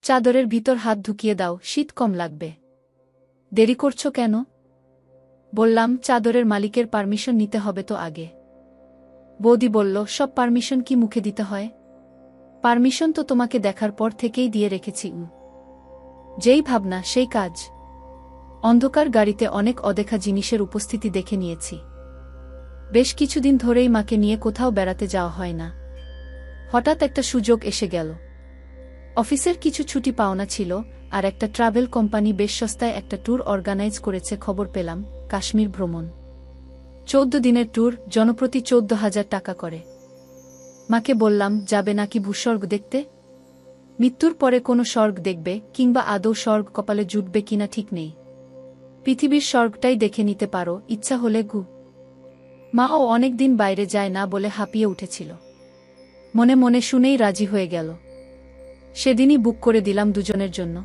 চাদরের ভিতর হাত ঢুকিয়ে দাও, শীত কম লাগবে। দেরি করছো কেন? বললাম, চাদরের মালিকের পারমিশন নিতে হবে তো আগে। বৌদি বলল, সব পারমিশন কি মুখে দিতে হয়? পারমিশন তো তোমাকে দেখার পর থেকেই দিয়ে রেখেছি। যেই ভাবনা সেই কাজ। অন্ধকার গাড়িতে অনেক অদেখা জিনিসের উপস্থিতি দেখে নিয়েছি। বেশ কিছুদিন ধরেই মাকে নিয়ে কোথাও বেড়াতে যাওয়া হয় না। হঠাৎ একটা সুযোগ এসে গেল। অফিসের কিছু ছুটি পাওনা ছিল, আর একটা ট্রাভেল কোম্পানি বেশ সস্তায় একটা ট্যুর অর্গানাইজ করেছে। খবর পেলাম, কাশ্মীর ভ্রমণ। 14 দিনের ট্যুর, জনপ্রতি 14,000 টাকা করে। মাকে বললাম, যাবে নাকি ভূস্বর্গ দেখতে? মৃত্যুর পরে কোনো স্বর্গ দেখবে, কিংবা আদৌ স্বর্গ কপালে জুটবে কিনা ঠিক নেই। পৃথিবীর স্বর্গটাই দেখে নিতে পারো, ইচ্ছা হলে গু। মাও অনেকদিন বাইরে যায় না বলে হাঁপিয়ে উঠেছিল। মনে মনে শুনেই রাজি হয়ে গেল। সেদিনই বুক করে দিলাম দুজনের জন্য।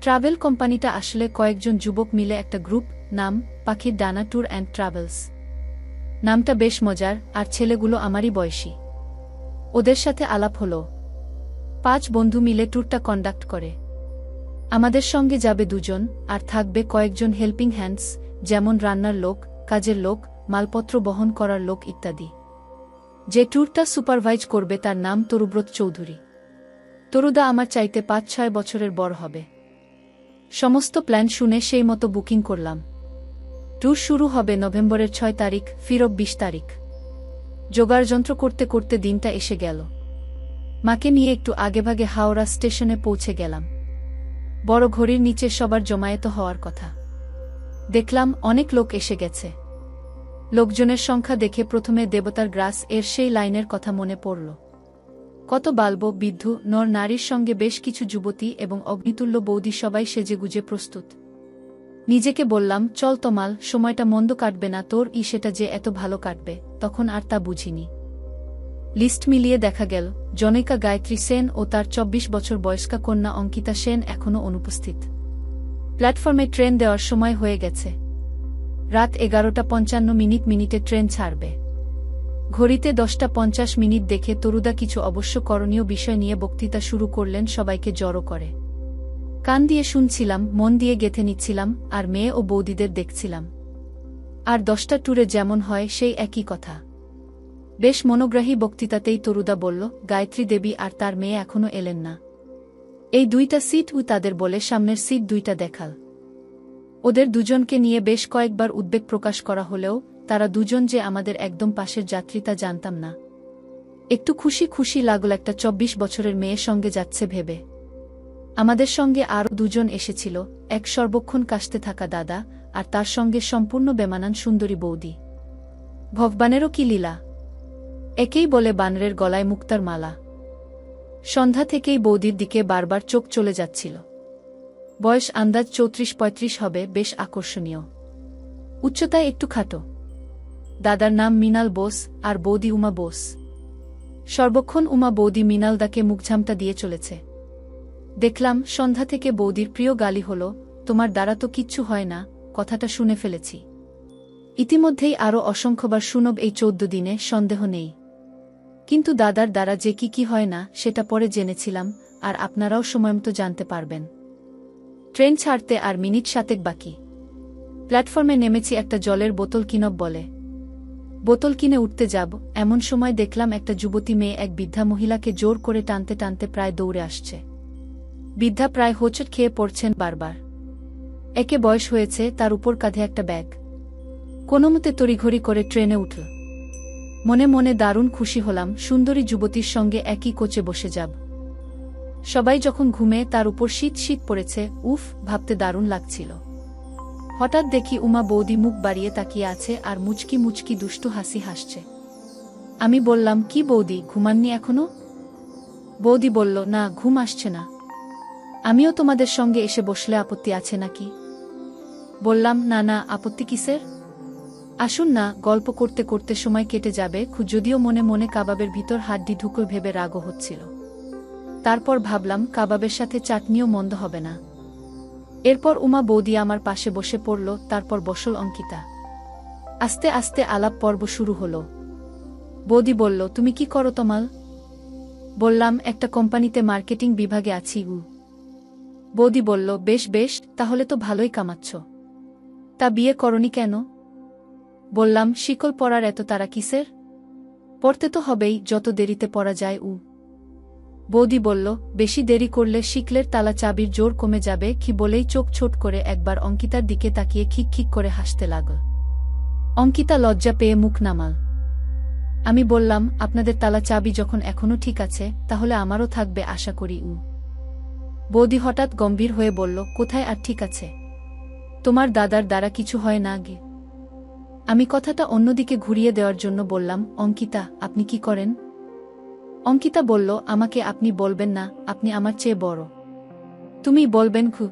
ট্রাভেল কোম্পানিটা আসলে কয়েকজন যুবক মিলে একটা গ্রুপ, নাম পাখির ডানা ট্যুর অ্যান্ড ট্রাভেলস। নামটা বেশ মজার, আর ছেলেগুলো আমারই বয়সী। ওদের সাথে আলাপ হলো। 5 বন্ধু মিলে ট্যুরটা কন্ডাক্ট করে। আমাদের সঙ্গে যাবে 2 জন, আর থাকবে কয়েকজন হেল্পিং হ্যান্ডস, যেমন রান্নার লোক, কাজের লোক, মালপত্র বহন করার লোক ইত্যাদি। যে ট্যুরটা সুপারভাইজ করবে তার নাম তরুব্রত চৌধুরী। তরুদা আমার চাইতে 5-6 বছরের বড় হবে। সমস্ত প্ল্যান শুনে সেই মতো বুকিং করলাম। ট্যুর শুরু হবে নভেম্বরের 6 তারিখ, ফিরব 20 তারিখ। জোগাড়যন্ত্র করতে করতে দিনটা এসে গেল। মাকে নিয়ে একটু আগেভাগে হাওড়া স্টেশনে পৌঁছে গেলাম। বড় ঘড়ির নিচে সবার জমায়েত হওয়ার কথা। দেখলাম অনেক লোক এসে গেছে। লোকজনের সংখ্যা দেখে প্রথমে দেবতার গ্রাস এর সেই লাইনের কথা মনে পড়ল। কত বাল্ব বৃদ্ধ নর নারীর সঙ্গে বেশ কিছু যুবতী এবং অগ্নিতুল্য বৌদি, সবাই সেজেগুজে প্রস্তুত। নিজেকে বললাম, চল তমাল, সময়টা মন্দ কাটবে না তোর, সেটা যে এত ভালো কাটবে তখন আর তা বুঝিনি। লিস্ট মিলিয়ে দেখা গেল, জনৈকা গায়ত্রী সেন ও তার 24 বছর বয়স্কা কন্যা অঙ্কিতা সেন এখনও অনুপস্থিত। প্ল্যাটফর্মে ট্রেন দেওয়ার সময় হয়ে গেছে। রাত 11:55 ট্রেন ছাড়বে। ঘড়িতে 10:50 দেখে তরুদা কিছু অবশ্য করণীয় বিষয় নিয়ে বক্তৃতা শুরু করলেন। সবাইকে জড়ো করে কান দিয়ে শুনছিলাম, মন দিয়ে গেঁথে নিচ্ছিলাম, আর মেয়ে ও বৌদিদের দেখছিলাম। আর 10টা ট্যুরে যেমন হয় সেই একই কথা। বেশ মনোগ্রাহী বক্তৃতাতেই তরুদা বলল, গায়ত্রী দেবী আর তার মেয়ে এখনও এলেন না। এই 2টা সিট তাদের বলে সামনের সিট 2টা দেখাল। ওদের দুজনকে নিয়ে বেশ কয়েকবার উদ্বেগ প্রকাশ করা হলেও তারা দুজন যে আমাদের একদম পাশের যাত্রী তা জানতাম না। একটু খুশি খুশি লাগল একটা 24 বছরের মেয়ের সঙ্গে যাচ্ছে ভেবে। আমাদের সঙ্গে আরও 2 জন এসেছিল, এক সর্বক্ষণ কাশতে থাকা দাদা, আর তার সঙ্গে সম্পূর্ণ বেমানান সুন্দরী বৌদি। ভগবানেরও কি লীলা! একেই বলে বানরের গলায় মুক্তার মালা। সন্ধ্যা থেকেই বৌদির দিকে বারবার চোখ চলে যাচ্ছিল। বয়স আন্দাজ 34-35 হবে, বেশ আকর্ষণীয়। উচ্চতায় একটু খাটো। দাদার নাম মৃণাল বোস, আর বৌদি উমা বোস। সর্বক্ষণ উমা বৌদি মৃণালদাকে মুখঝামটা দিয়ে চলেছে। দেখলাম সন্ধ্যা থেকে বৌদির প্রিয় গালি হল, তোমার দ্বারা তো কিচ্ছু হয় না, কথাটা শুনে ফেলেছি। ইতিমধ্যেই আরও অসংখ্যবার শুনব এই 14 দিনে, সন্দেহ নেই। কিন্তু দাদার দ্বারা যে কি হয় না সেটা পরে জেনেছিলাম, আর আপনারাও সময়মতো জানতে পারবেন। ট্রেন ছাড়তে আর মিনিট 7 বাকি। প্ল্যাটফর্মে নেমেছি, একটা জলের বোতল কিনব বলে। বোতল কিনে উঠতে যাব, এমন সময় দেখলাম একটা যুবতী মেয়ে এক বৃদ্ধা মহিলাকে জোর করে টানতে টানতে প্রায় দৌড়ে আসছে। বৃদ্ধা প্রায় হোঁচট খেয়ে পড়ছেন বারবার। একে বয়স হয়েছে, তার উপর কাঁধে একটা ব্যাগ। কোনোমতে তড়িঘড়ি করে ট্রেনে উঠল। মনে মনে দারুণ খুশি হলাম, সুন্দরী যুবতীর সঙ্গে একই কোচে বসে যাব। সবাই যখন ঘুমে, তার উপর শীত শীত পড়েছে, উফ, ভাবতে দারুণ লাগছিল। হঠাৎ দেখি উমা বৌদি মুখ বাড়িয়ে তাকিয়ে আছে আর মুচকি মুচকি দুষ্টু হাসি হাসছে। আমি বললাম, কি বৌদি, ঘুমাননি এখনো? বৌদি বলল, না, ঘুম আসছে না। আমিও তোমাদের সঙ্গে এসে বসলে আপত্তি আছে নাকি? বললাম, না না, আপত্তি কিসের? আসুন না, গল্প করতে করতে সময় কেটে যাবে। যদিও মনে মনে কাবাবের ভিতর হাড্ডি ঢুকল ভেবে রাগও হচ্ছিল। তারপর ভাবলাম, কাবাবের সাথে চাটনিও মন্দ হবে না। এরপর উমা বৌদি আমার পাশে বসে পড়ল, তারপর বসল অঙ্কিতা। আস্তে আস্তে আলাপ পর্ব শুরু হলো। বৌদি বলল, তুমি কি করো তমাল? বললাম, একটা কোম্পানিতে মার্কেটিং বিভাগে আছি। বৌদি বলল, বেশ বেশ, তাহলে তো ভালোই কামাচ্ছ। তা বিয়ে করনি কেন? বললাম, শিকল পরার এত তাড়া কিসের? পড়তে তো হবেই, যত দেরিতে পড়া যায়। বৌদি বলল, বেশি দেরি করলে শিকলের তালা চাবির জোর কমে যাবে কি বলেই চোখ ছোট করে একবার অঙ্কিতার দিকে তাকিয়ে খিক খিক করে হাসতে লাগল। অঙ্কিতা লজ্জা পেয়ে মুখ নামাল। আমি বললাম, আপনাদের তালা চাবি যখন এখনো ঠিক আছে, তাহলে আমারও থাকবে আশা করি। বৌদি হঠাৎ গম্ভীর হয়ে বলল, কোথায় আর ঠিক আছে? তোমার দাদার দ্বারা কিছু হয় না গে। আমি কথাটা অন্যদিকে ঘুরিয়ে দেওয়ার জন্য বললাম, অঙ্কিতা, আপনি কি করেন? অঙ্কিতা বলল, আমাকে আপনি বলবেন না, আপনি আমার চেয়ে বড়। তুমি বলবেন খু।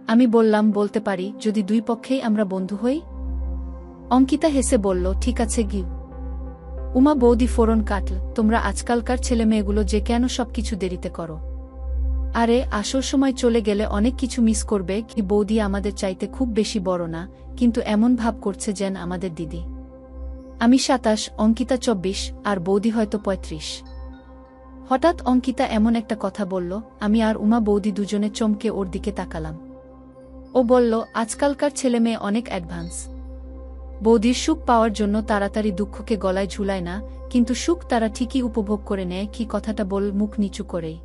আমি বললাম, বলতে পারি, যদি দুই পক্ষেই আমরা বন্ধু হই। অঙ্কিতা হেসে বলল, ঠিক আছে গি। উমা বৌদি ফোরন কাটল, তোমরা আজকালকার ছেলেমেয়েগুলো যে কেন সবকিছু দেরিতে করো। আরে আসল সময় চলে গেলে অনেক কিছু মিস করবে কি। বৌদি আমাদের চাইতে খুব বেশি বড় না, কিন্তু এমন ভাব করছে যেন আমাদের দিদি। আমি 27, অঙ্কিতা 24, আর বৌদি হয়তো 35। হঠাৎ অঙ্কিতা এমন একটা কথা বলল, আমি আর উমা বৌদি দুজনে চমকে ওর দিকে তাকালাম। ও বলল, আজকালকার ছেলেমেয়ে অনেক অ্যাডভান্স। বৌদির সুখ পাওয়ার জন্য তাড়াতাড়ি দুঃখকে গলায় ঝুলায় না, কিন্তু সুখ তারা ঠিকই উপভোগ করে নেয়। কি কথাটা বল মুখ নিচু করেই।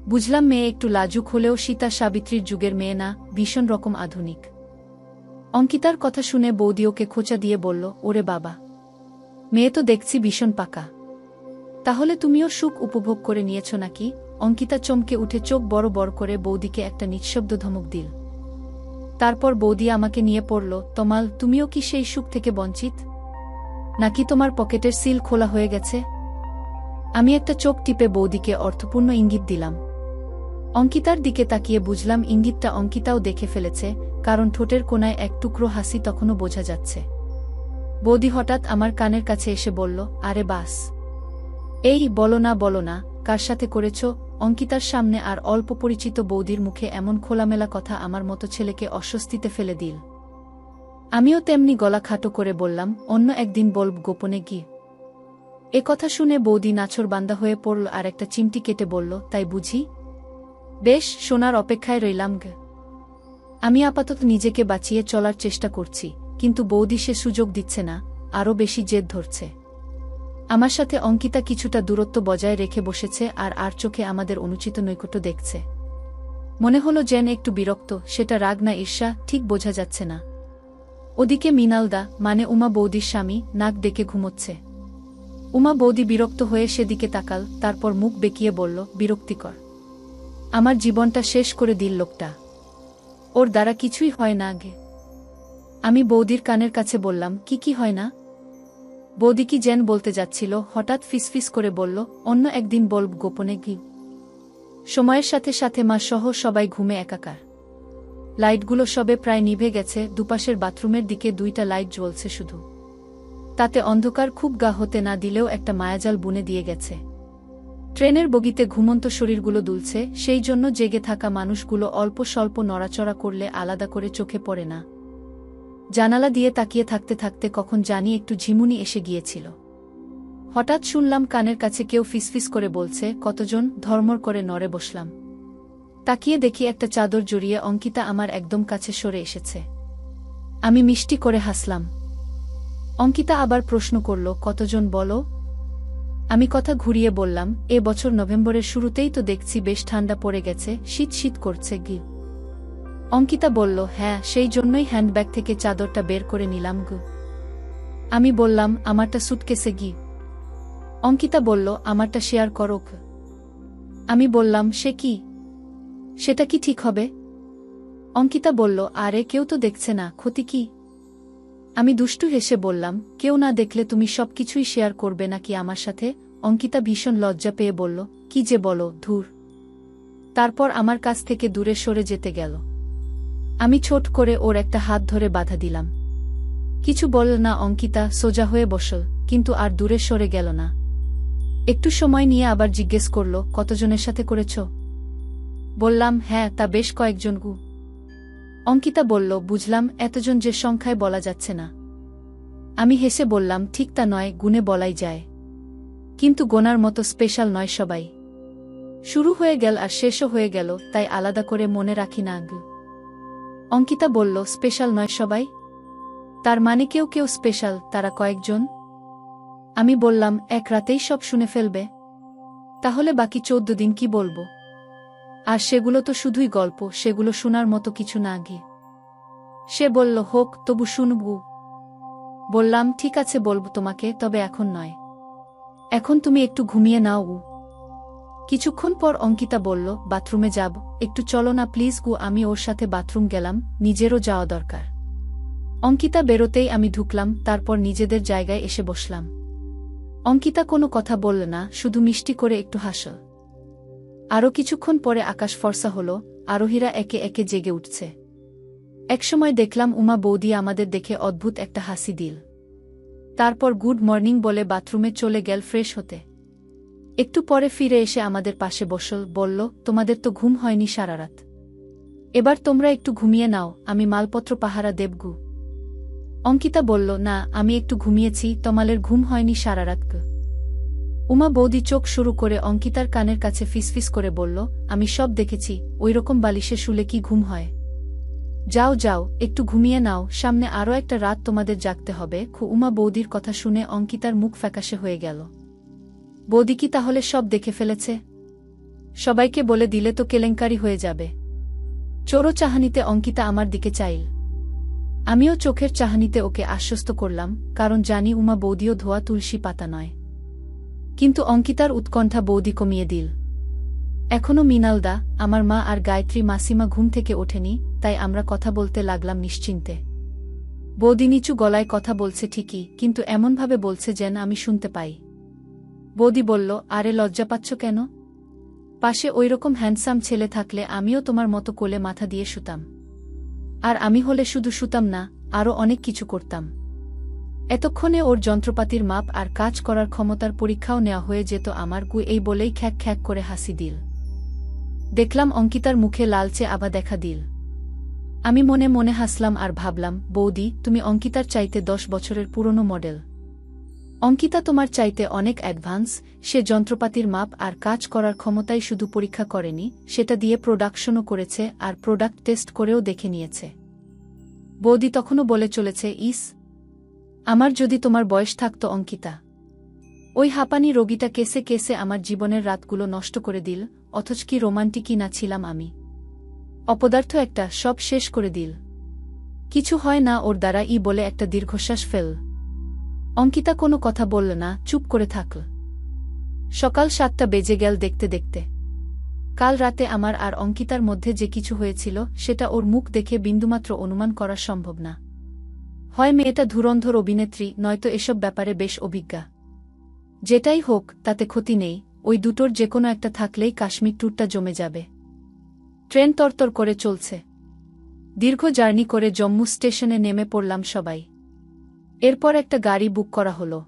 বুঝলাম মেয়ে একটু লাজুক হলেও সীতা সাবিত্রীর যুগের মেয়ে না, ভীষণ রকম আধুনিক। অঙ্কিতার কথা শুনে বৌদি ওকে খোঁচা দিয়ে বলল, ওরে বাবা, মেয়ে তো দেখছি ভীষণ পাকা। তাহলে তুমিও সুখ উপভোগ করে নিয়েছ নাকি? অঙ্কিতা চমকে উঠে চোখ বড় বড় করে বৌদিকে একটা নিঃশব্দ ধমক দিল। তারপর বৌদি আমাকে নিয়ে পড়ল, তমাল, তুমিও কি সেই সুখ থেকে বঞ্চিত? নাকি তোমার পকেটের সিল খোলা হয়ে গেছে? আমি একটা চোখ টিপে বৌদিকে অর্থপূর্ণ ইঙ্গিত দিলাম। অঙ্কিতার দিকে তাকিয়ে বুঝলাম ইঙ্গিতটা অঙ্কিতাও দেখে ফেলেছে, কারণ ঠোঁটের কোনায় এক টুকরো হাসি তখনও বোঝা যাচ্ছে। বৌদি হঠাৎ আমার কানের কাছে এসে বলল, আরে বাস, এই বলো না, কার সাথে করেছ? অঙ্কিতার সামনে আর অল্প পরিচিত বৌদির মুখে এমন খোলামেলা কথা আমার মতো ছেলেকে অস্বস্তিতে ফেলে দিল। আমিও তেমনি গলা খাটো করে বললাম, অন্য একদিন বলব গোপনে গিয়ে। এ কথা শুনে বৌদি নাছোড়বান্দা হয়ে পড়ল আর একটা চিমটি কেটে বলল, তাই বুঝি? বেশ, শোনার অপেক্ষায় রইলাম গে। আমি আপাতত নিজেকে বাঁচিয়ে চলার চেষ্টা করছি, কিন্তু বৌদি সে সুযোগ দিচ্ছে না, আরও বেশি জেদ ধরছে। আমার সাথে অঙ্কিতা কিছুটা দূরত্ব বজায় রেখে বসেছে আর আর চোখে আমাদের অনুচিত নৈকট্য দেখছে। মনে হলো যেন একটু বিরক্ত, সেটা রাগ না ঈর্ষা ঠিক বোঝা যাচ্ছে না। ওদিকে মিনালদা, মানে উমা বৌদির স্বামী, নাক ডেকে ঘুমোচ্ছে। উমা বৌদি বিরক্ত হয়ে সেদিকে তাকাল, তারপর মুখ বেঁকিয়ে বলল, বিরক্তিকর। আমার জীবনটা শেষ করে দিল লোকটা। ওর দ্বারা কিছুই হয় না আগে। আমি বৌদির কানের কাছে বললাম, কি হয় না? বৌদি কি যেন বলতে যাচ্ছিল, হঠাৎ ফিসফিস করে বলল, অন্য একদিন বলব গোপনে গি। সময়ের সাথে সাথে মা সহ সবাই ঘুমে একাকার। লাইটগুলো সবে প্রায় নিভে গেছে, দুপাশের বাথরুমের দিকে 2টা লাইট জ্বলছে শুধু। তাতে অন্ধকার খুব গা হতে না দিলেও একটা মায়াজাল বুনে দিয়ে গেছে। ট্রেনের বগিতে ঘুমন্ত শরীরগুলো দুলছে, সেই জন্য জেগে থাকা মানুষগুলো অল্প স্বল্প নড়াচড়া করলে আলাদা করে চোখে পড়ে না। জানালা দিয়ে তাকিয়ে থাকতে থাকতে কখন জানি একটু ঝিমুনি এসে গিয়েছিল। হঠাৎ শুনলাম কানের কাছে কেউ ফিসফিস করে বলছে, কতজন? ধর্মর করে নড়ে বসলাম। তাকিয়ে দেখি একটা চাদর জড়িয়ে অঙ্কিতা আমার একদম কাছে সরে এসেছে। আমি মিষ্টি করে হাসলাম। অঙ্কিতা আবার প্রশ্ন করল, কতজন বলো? আমি কথা ঘুরিয়ে বললাম, এ বছর নভেম্বরের শুরুতেই তো দেখছি বেশ ঠান্ডা পড়ে গেছে, শীত শীত করছে গি। অঙ্কিতা বলল, হ্যাঁ, সেই জন্যই হ্যান্ডব্যাগ থেকে চাদরটা বের করে নিলাম গু। আমি বললাম, আমারটা সুটকেসে গি। অঙ্কিতা বলল, আমারটা শেয়ার করো। আমি বললাম, সে কি? সেটা কি ঠিক হবে? অঙ্কিতা বলল, আরে কেউ তো দেখছে না, ক্ষতি কি? আমি দুষ্টু হেসে বললাম, কেউ না দেখলে তুমি সবকিছুই শেয়ার করবে নাকি আমার সাথে? অঙ্কিতা ভীষণ লজ্জা পেয়ে বলল, কি যে বলো, ধুর। তারপর আমার কাছ থেকে দূরে সরে যেতে গেল। আমি ছোট করে ওর একটা হাত ধরে বাধা দিলাম। কিছু বলল না অঙ্কিতা, সোজা হয়ে বসল, কিন্তু আর দূরে সরে গেল না। একটু সময় নিয়ে আবার জিজ্ঞেস করল, কতজনের সাথে করেছ? বললাম, হ্যাঁ, তা বেশ কয়েকজন গু। অঙ্কিতা বলল, বুঝলাম, এতজন যে সংখ্যায় বলা যাচ্ছে না। আমি হেসে বললাম, ঠিক তা নয়, গুণে বলাই যায়, কিন্তু গোনার মতো স্পেশাল নয় সবাই। শুরু হয়ে গেল আর শেষও হয়ে গেল, তাই আলাদা করে মনে রাখি না। অঙ্কিতা বলল, স্পেশাল নয় সবাই? তার মানে কেউ কেউ স্পেশাল, তারা কয়েকজন? আমি বললাম, এক রাতেই সব শুনে ফেলবে? তাহলে বাকি 14 দিন কি বলবো? আর সেগুলো তো শুধুই গল্প, সেগুলো শোনার মতো কিছু না। সে বলল, হোক, তবু শুনবু। বললাম, ঠিক আছে, বলবো তোমাকে, তবে এখন নয়। এখন তুমি একটু ঘুমিয়ে নাও। কিছুক্ষণ পর অঙ্কিতা বলল, বাথরুমে যাব, একটু চলো না প্লিজ গু। আমি ওর সাথে বাথরুম গেলাম, নিজেরও যাওয়া দরকার। অঙ্কিতা বেরোতেই আমি ঢুকলাম, তারপর নিজেদের জায়গায় এসে বসলাম। অঙ্কিতা কোনো কথা বলল না, শুধু মিষ্টি করে একটু হাসল। আরও কিছুক্ষণ পরে আকাশ ফর্সা হল, আরোহীরা একে একে জেগে উঠছে। একসময় দেখলাম উমা বৌদি আমাদের দেখে অদ্ভুত একটা হাসি দিল। তারপর গুড মর্নিং বলে বাথরুমে চলে গেল ফ্রেশ হতে। একটু পরে ফিরে এসে আমাদের পাশে বসল, বলল, তোমাদের তো ঘুম হয়নি সারা রাত। এবার তোমরা একটু ঘুমিয়ে নাও, আমি মালপত্র পাহারা দেবগু। অঙ্কিতা বলল, না, আমি একটু ঘুমিয়েছি, তোমাদের ঘুম হয়নি সারা রাত। উমা বৌদি চোখ শুরু করে অঙ্কিতার কানের কাছে ফিসফিস করে বলল, আমি সব দেখেছি, ওইরকম বালিশে শুলে কি ঘুম হয়? যাও যাও, একটু ঘুমিয়ে নাও, সামনে আরও একটা রাত তোমাদের জাগতে হবে। উমা বৌদির কথা শুনে অঙ্কিতার মুখ ফ্যাকাশে হয়ে গেল। বৌদি কি তাহলে সব দেখে ফেলেছে? সবাইকে বলে দিলে তো কেলেঙ্কারি হয়ে যাবে। চোরো চাহানিতে অঙ্কিতা আমার দিকে চাইল। আমিও চোখের চাহানিতে ওকে আশ্বস্ত করলাম, কারণ জানি উমা বৌদিও ধোয়া তুলসী পাতা নয়। কিন্তু অঙ্কিতার উৎকণ্ঠা বৌদি কমিয়ে দিল। এখনও মৃণালদা, আমার মা আর গায়ত্রী মাসিমা ঘুম থেকে ওঠেনি, তাই আমরা কথা বলতে লাগলাম নিশ্চিন্তে। বৌদি নিচু গলায় কথা বলছে ঠিকই, কিন্তু এমনভাবে বলছে যেন আমি শুনতে পাই। বৌদি বলল, আরে লজ্জা পাচ্ছ কেন? পাশে ওইরকম হ্যান্ডসাম ছেলে থাকলে আমিও তোমার মতো কোলে মাথা দিয়ে শুতাম। আর আমি হলে শুধু শুতাম না, আরও অনেক কিছু করতাম। এতক্ষণে ওর যন্ত্রপাতির মাপ আর কাজ করার ক্ষমতার পরীক্ষাও নেওয়া হয়ে যেত আমার। এই বলেই খ্যাক খ্যাক করে হাসি দিল। দেখলাম অঙ্কিতার মুখে লালচে আভা দেখা দিল। আমি মনে মনে হাসলাম আর ভাবলাম, বৌদি, তুমি অঙ্কিতার চাইতে 10 বছরের পুরনো মডেল। অঙ্কিতা তোমার চাইতে অনেক অ্যাডভান্স। সে যন্ত্রপাতির মাপ আর কাজ করার ক্ষমতাই শুধু পরীক্ষা করেনি, সেটা দিয়ে প্রোডাকশনও করেছে আর প্রোডাক্ট টেস্ট করেও দেখে নিয়েছে। বৌদি তখনও বলে চলেছে, ইস, আমার যদি তোমার বয়স থাকতো অঙ্কিতা। ওই হাঁপানি রোগীটা কেসে কেসে আমার জীবনের রাতগুলো নষ্ট করে দিল, অথচ কি রোমান্টিকই না ছিলাম আমি। অপদার্থ একটা, সব শেষ করে দিল। কিছু হয় না ওর দ্বারা বলে একটা দীর্ঘশ্বাস ফেল। অঙ্কিতা কোনো কথা বলল না, চুপ করে থাকল। সকাল 7টা বেজে গেল দেখতে দেখতে। কাল রাতে আমার আর অঙ্কিতার মধ্যে যে কিছু হয়েছিল, সেটা ওর মুখ দেখে বিন্দুমাত্র অনুমান করা সম্ভব না। হয় মেয়েটা ধুরন্ধর অভিনেত্রী, নয়তো এসব ব্যাপারে বেশ অভিজ্ঞা। যেটাই হোক, তাতে ক্ষতি নেই, ওই দুটোর যেকোনো একটা থাকলেই কাশ্মীর ট্যুরটা জমে যাবে। ট্রেন তরতর করে চলছে। দীর্ঘ জার্নি করে জম্মু স্টেশনে নেমে পড়লাম সবাই। এরপর একটা গাড়ি বুক করা হলো।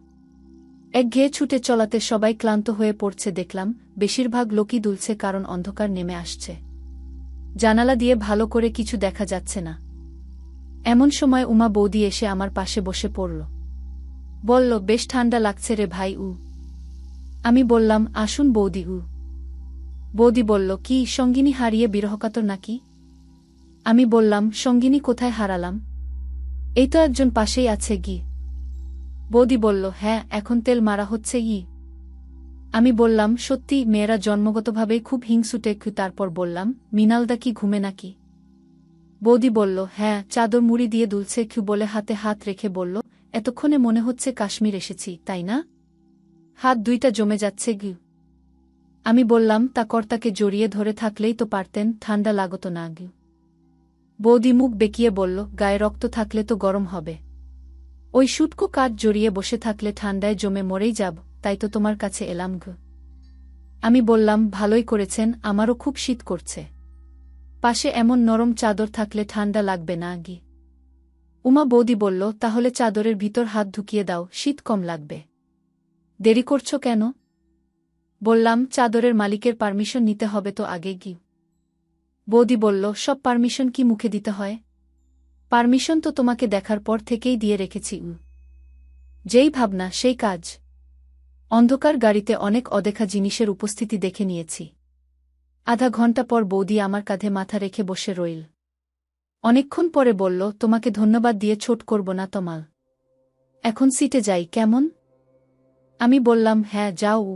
একঘেয়ে ছুটে চলাতে সবাই ক্লান্ত হয়ে পড়ছে দেখলাম। বেশিরভাগ লোকই দুলছে, কারণ অন্ধকার নেমে আসছে। জানালা দিয়ে ভালো করে কিছু দেখা যাচ্ছে না। এমন সময় উমা বৌদি এসে আমার পাশে বসে পড়ল। বলল, বেশ ঠান্ডা লাগছে রে ভাই। আমি বললাম, আসুন বৌদি। বৌদি বলল, কি সঙ্গিনী হারিয়ে বিরহকাতর নাকি? আমি বললাম, সঙ্গিনী কোথায় হারালাম? এই তো একজন পাশেই আছে। বৌদি বলল, হ্যাঁ, এখন তেল মারা হচ্ছে। আমি বললাম, সত্যি, মেয়েরা জন্মগতভাবেই খুব হিংসুটে। তারপর বললাম, মৃণালদা কি ঘুমে নাকি? বৌদি বলল, হ্যাঁ, চাদর মুড়ি দিয়ে দুলছে বলে হাতে হাত রেখে বলল, এতক্ষণে মনে হচ্ছে কাশ্মীর এসেছি, তাই না? হাত দুইটা জমে যাচ্ছে। আমি বললাম, তা কর্তাকে জড়িয়ে ধরে থাকলেই তো পারতেন, ঠান্ডা লাগত না। বৌদি মুখ বেঁকিয়ে বলল, গায়ে রক্ত থাকলে তো গরম হবে। ওই শুটকো কাঠ জড়িয়ে বসে থাকলে ঠান্ডায় জমে মরেই যাব, তাই তো তোমার কাছে এলাম। আমি বললাম, ভালোই করেছেন, আমারও খুব শীত করছে। পাশে এমন নরম চাদর থাকলে ঠান্ডা লাগবে না। উমা বৌদি বলল, তাহলে চাদরের ভিতর হাত ঢুকিয়ে দাও, শীত কম লাগবে। দেরি করছো কেন? বললাম, চাদরের মালিকের পারমিশন নিতে হবে তো আগে। বৌদি বলল, সব পারমিশন কি মুখে দিতে হয়? পারমিশন তো তোমাকে দেখার পর থেকেই দিয়ে রেখেছি। যেই ভাবনা সেই কাজ। অন্ধকার গাড়িতে অনেক অদেখা জিনিসের উপস্থিতি দেখে নিয়েছি। আধা ঘণ্টা পর বৌদি আমার কাঁধে মাথা রেখে বসে রইল। অনেকক্ষণ পরে বলল, তোমাকে ধন্যবাদ দিয়ে ছোট করব না তমাল। এখন সিটে যাই কেমন? আমি বললাম, হ্যাঁ যাও।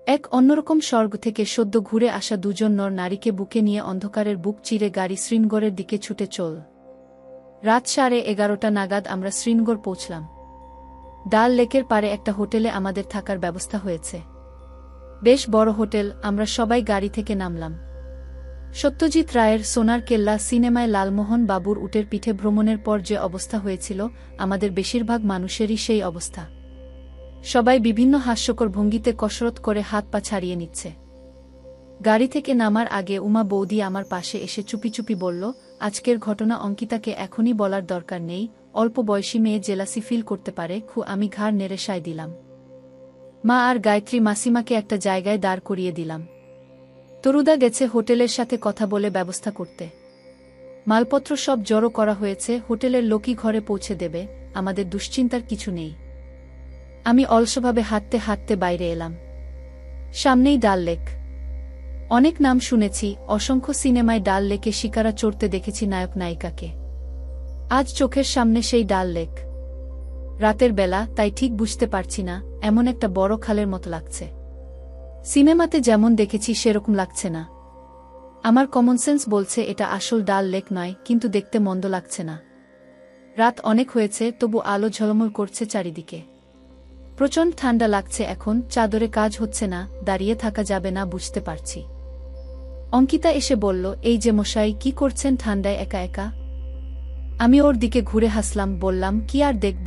এক অন্যরকম স্বর্গ থেকে সদ্য ঘুরে আসা দুজন নর নারীকে বুকে নিয়ে অন্ধকারের বুক চিরে গাড়ি শ্রীনগরের দিকে ছুটে চল। রাত 11:30 নাগাদ আমরা শ্রীনগর পৌঁছলাম। ডাল লেকের পারে একটা হোটেলে আমাদের থাকার ব্যবস্থা হয়েছে। বেশ বড় হোটেল। আমরা সবাই গাড়ি থেকে নামলাম। সত্যজিৎ রায়ের সোনার কেল্লা সিনেমায় লালমোহন বাবুর উটের পিঠে ভ্রমণের পর যে অবস্থা হয়েছিল, আমাদের বেশিরভাগ মানুষেরই সেই অবস্থা। সবাই বিভিন্ন হাস্যকর ভঙ্গিতে কসরত করে হাত পা ছাড়িয়ে নিচ্ছে। গাড়ি থেকে নামার আগে উমা বৌদি আমার পাশে এসে চুপি চুপি বলল, আজকের ঘটনা অঙ্কিতাকে এখনই বলার দরকার নেই, অল্প বয়সী মেয়ে জেলাসি ফিল করতে পারে। আমি ঘাড় নেড়ে সায় দিলাম। মা আর গায়ত্রী মাসিমাকে একটা জায়গায় দাঁড় করিয়ে দিলাম। তরুদা গেছে হোটেলের সাথে কথা বলে ব্যবস্থা করতে। মালপত্র সব জড়ো করা হয়েছে, হোটেলের লোকই ঘরে পৌঁছে দেবে, আমাদের দুশ্চিন্তার কিছু নেই। আমি অলসভাবে হাঁটতে হাঁটতে বাইরে এলাম। সামনেই ডাল লেক। অনেক নাম শুনেছি, অসংখ্য সিনেমায় ডাল লেকে শিকারা চড়তে দেখেছি নায়ক নায়িকাকে। আজ চোখের সামনে সেই ডাল লেক। রাতের বেলা, তাই ঠিক বুঝতে পারছি না, এমন একটা বড় খালের মতো লাগছে। সিনেমাতে যেমন দেখেছি সেরকম লাগছে না। আমার কমন সেন্স বলছে এটা আসল ডাল লেক নয়, কিন্তু দেখতে মন্দ লাগছে না। রাত অনেক হয়েছে, তবু আলো ঝলমল করছে চারিদিকে। প্রচণ্ড ঠান্ডা লাগছে এখন, চাদরে কাজ হচ্ছে না, দাঁড়িয়ে থাকা যাবে না বুঝতে পারছি। অঙ্কিতা এসে বলল, এই যে মশাই, কি করছেন ঠান্ডায় একা একা? আমি ওর দিকে ঘুরে হাসলাম, বললাম, কি আর দেখব,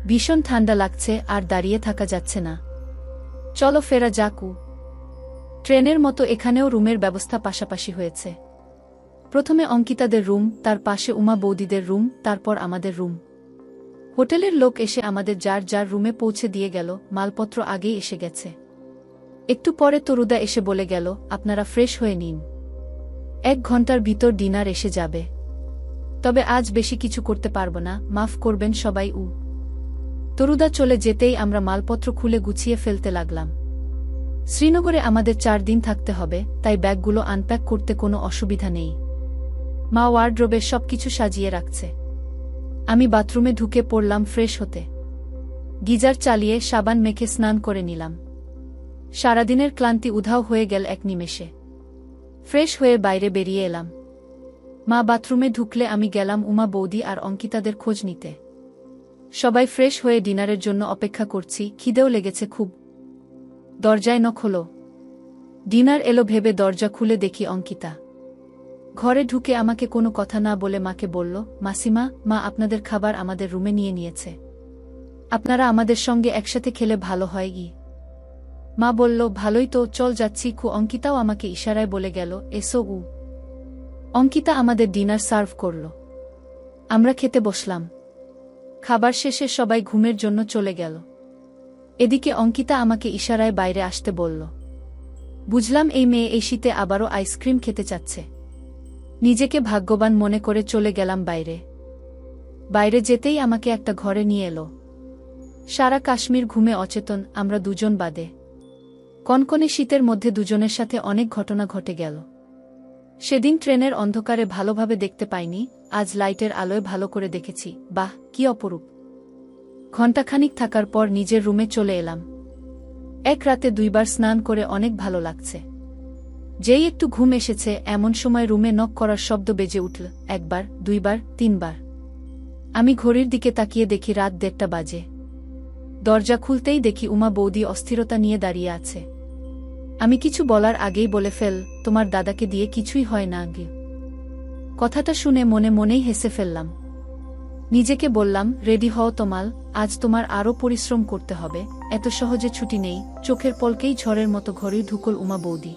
ভীষণ ঠান্ডা লাগছে আর দাঁড়িয়ে থাকা যাচ্ছে না। চলো ফেরা যাকু। ট্রেনের মতো এখানেও রুমের ব্যবস্থা পাশাপাশি হয়েছে। প্রথমে অঙ্কিতাদের রুম, তার পাশে উমা বৌদিদের রুম, তারপর আমাদের রুম। হোটেলের লোক এসে আমাদের যার যার রুমে পৌঁছে দিয়ে গেল, মালপত্র আগেই এসে গেছে। একটু পরে তরুদা এসে বলে গেল, আপনারা ফ্রেশ হয়ে নিন, 1 ঘন্টার ভিতর ডিনার এসে যাবে। তবে আজ বেশি কিছু করতে পারব না, মাফ করবেন সবাই। তরুদা চলে যেতেই আমরা মালপত্র খুলে গুছিয়ে ফেলতে লাগলাম। শ্রীনগরে আমাদের 4 দিন থাকতে হবে, তাই ব্যাগগুলো আনপ্যাক করতে কোনো অসুবিধা নেই। মা ওয়ার্ড্রোবে সবকিছু সাজিয়ে রাখছে। আমি বাথরুমে ঢুকে পড়লাম ফ্রেশ হতে। গিজার চালিয়ে সাবান মেখে স্নান করে নিলাম। সারাদিনের ক্লান্তি উধাও হয়ে গেল এক নিমেষে। ফ্রেশ হয়ে বাইরে বেরিয়ে এলাম। মা বাথরুমে ঢুকলে আমি গেলাম উমা বৌদি আর অঙ্কিতাদের খোঁজ নিতে। সবাই ফ্রেশ হয়ে ডিনারের জন্য অপেক্ষা করছি, খিদেও লেগেছে খুব। দরজায় নক হলো। ডিনার এলো ভেবে দরজা খুলে দেখি অঙ্কিতা। ঘরে ঢুকে আমাকে কোনো কথা না বলে মাকে বলল, মাসিমা, মা আপনাদের খাবার আমাদের রুমে নিয়ে নিয়েছে, আপনারা আমাদের সঙ্গে একসাথে খেলে ভালো হয়। মা বলল, ভালোই তো, চল যাচ্ছি। অঙ্কিতাও আমাকে ইশারায় বলে গেল, এসো। অঙ্কিতা আমাদের ডিনার সার্ভ করল। আমরা খেতে বসলাম। খাবার শেষে সবাই ঘুমের জন্য চলে গেল। এদিকে অঙ্কিতা আমাকে ইশারায় বাইরে আসতে বলল। বুঝলাম এই মেয়ে এই শীতে আবারও আইসক্রিম খেতে চাচ্ছে। নিজেকে ভাগ্যবান মনে করে চলে গেলাম বাইরে। বাইরে যেতেই আমাকে একটা ঘরে নিয়ে এলো। সারা কাশ্মীর ঘুমে অচেতন, আমরা দুজন বাদে। কনকনে শীতের মধ্যে দুজনের সাথে অনেক ঘটনা ঘটে গেল। সেদিন ট্রেনের অন্ধকারে ভালোভাবে দেখতে পাইনি, আজ লাইটের আলোয় ভালো করে দেখেছি। বাহ, কি অপরূপ! ঘণ্টাখানিক থাকার পর নিজের রুমে চলে এলাম। এক রাতে 2 বার স্নান করে অনেক ভালো লাগছে। যেই একটু ঘুম এসেছে এমন সময় রুমে নক করার শব্দ বেজে উঠল। 1 বার, 2 বার, 3 বার। আমি ঘড়ির দিকে তাকিয়ে দেখি রাত 1:30 বাজে। দরজা খুলতেই দেখি উমা বৌদি অস্থিরতা নিয়ে দাঁড়িয়ে আছে। আমি কিছু বলার আগেই বলে ফেল, তোমার দাদাকে দিয়ে কিছুই হয় না আগে। কথাটা শুনে মনে মনেই হেসে ফেললাম। নিজেকে বললাম, রেডি হও তমাল, আজ তোমার আরও পরিশ্রম করতে হবে, এত সহজে ছুটি নেই। চোখের পলকেই ঝড়ের মতো ঘরে ঢুকল উমা বৌদি।